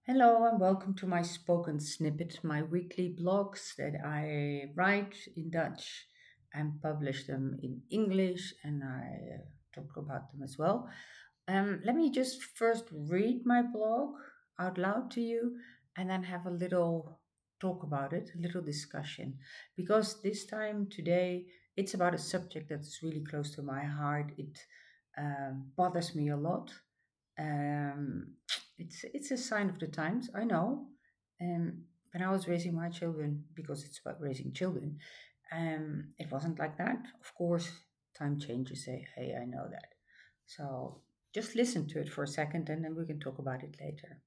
Hello and welcome to my spoken snippet, my weekly blogs that I write in Dutch and publish them in English, and I talk about them as well. Let me just first read my blog out loud to you and then have a little talk about it, a little discussion. Because this time today, it's about a subject that's really close to my heart. It bothers me a lot. Um, it's a sign of the times, I know. When I was raising my children, because it's about raising children, it wasn't like that. Of course, time changes. Hey, I know that. So just listen to it for a second, and then we can talk about it later.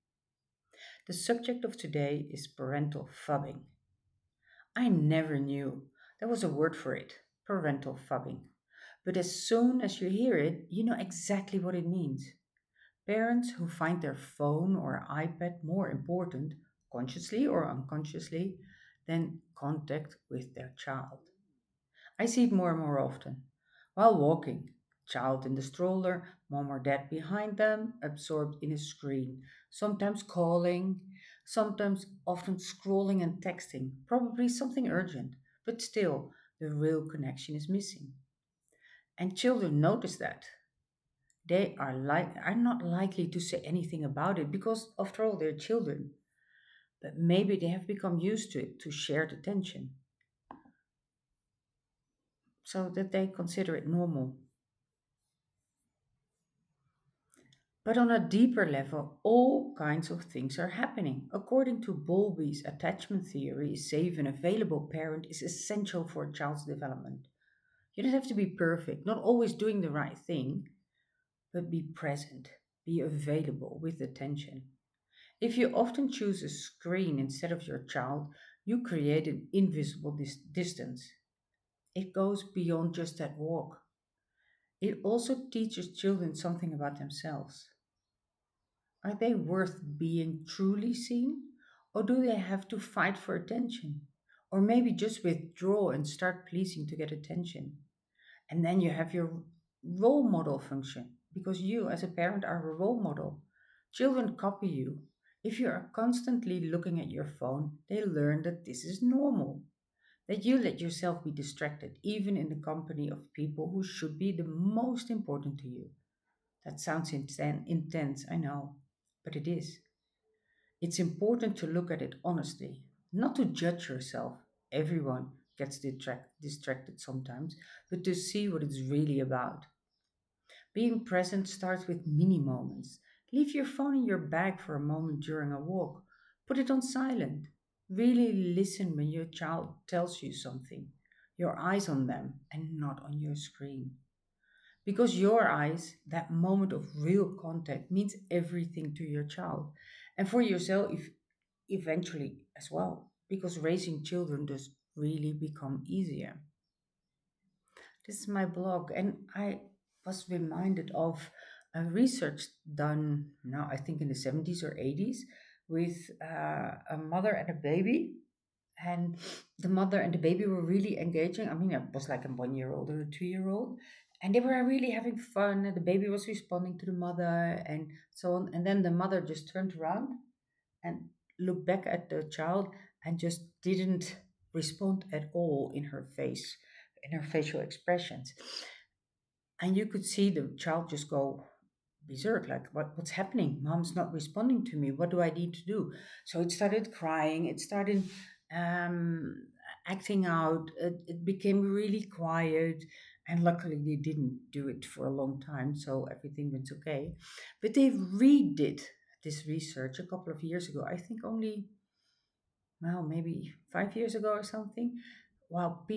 The subject of today is parental phubbing. I never knew there was a word for it, parental phubbing. But as soon as you hear it, you know exactly what it means. Parents who find their phone or iPad more important, consciously or unconsciously, than contact with their child. I see it more and more often. While walking, child in the stroller, mom or dad behind them, absorbed in a screen, sometimes calling, sometimes often scrolling and texting, probably something urgent, but still the real connection is missing. And children notice that are not likely to say anything about it because after all they're children, but maybe they have become used to it, to shared attention, so that they consider it normal. But on a deeper level, all kinds of things are happening. According to Bowlby's attachment theory, a safe and available parent is essential for a child's development. You don't have to be perfect, not always doing the right thing, but be present, be available with attention. If you often choose a screen instead of your child, you create an invisible distance. It goes beyond just that walk. It also teaches children something about themselves. Are they worth being truly seen? Or do they have to fight for attention? Or maybe just withdraw and start pleasing to get attention? And then you have your role model function because you, as a parent, are a role model. Children copy you. If you are constantly looking at your phone, they learn that this is normal, that you let yourself be distracted, even in the company of people who should be the most important to you. That sounds intense, I know, but it is. It's important to look at it honestly, not to judge yourself. Everyone gets distracted sometimes, but to see what it's really about. Being present starts with mini moments. Leave your phone in your bag for a moment during a walk. Put it on silent. Really listen when your child tells you something. Your eyes on them and not on your screen. Because your eyes, that moment of real contact, means everything to your child. And for yourself, if eventually as well. Because raising children does really become easier. This is my blog, and I was reminded of a research done now, I think in the 70s or 80s, with a mother and a baby. And the mother and the baby were really engaging. I mean, it was like a 1 year old or a 2 year old. And they were really having fun. And the baby was responding to the mother and so on. And then the mother just turned around and looked back at the child and just didn't respond at all in her face, in her facial expressions. And you could see the child just go berserk, like, what's happening? Mom's not responding to me. What do I need to do? So it started crying. It started um, acting out. It became really quiet. And luckily, they didn't do it for a long time. So everything went okay. But they redid this research a couple of years ago. I think only, well, maybe 5 years ago or something, while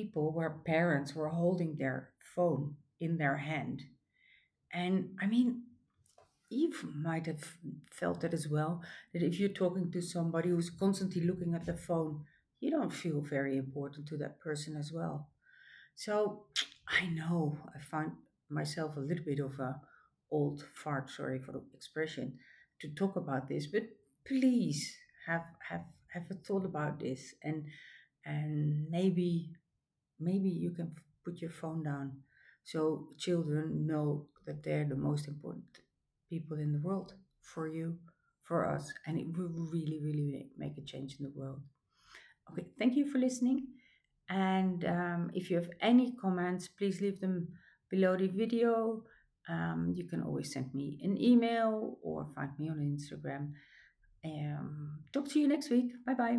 parents were holding their phone in their hand. And I mean, Eve might have felt that as well, that if you're talking to somebody who's constantly looking at the phone, you don't feel very important to that person as well. So I know I find myself a little bit of a old fart, sorry for the expression, to talk about this, but please have a thought about this, and maybe you can put your phone down so children know that they're the most important people in the world for you, for us, and it will really, really make a change in the world. Okay, thank you for listening. And if you have any comments, please leave them below the video. You can always send me an email or find me on Instagram. Talk to you next week. Bye bye.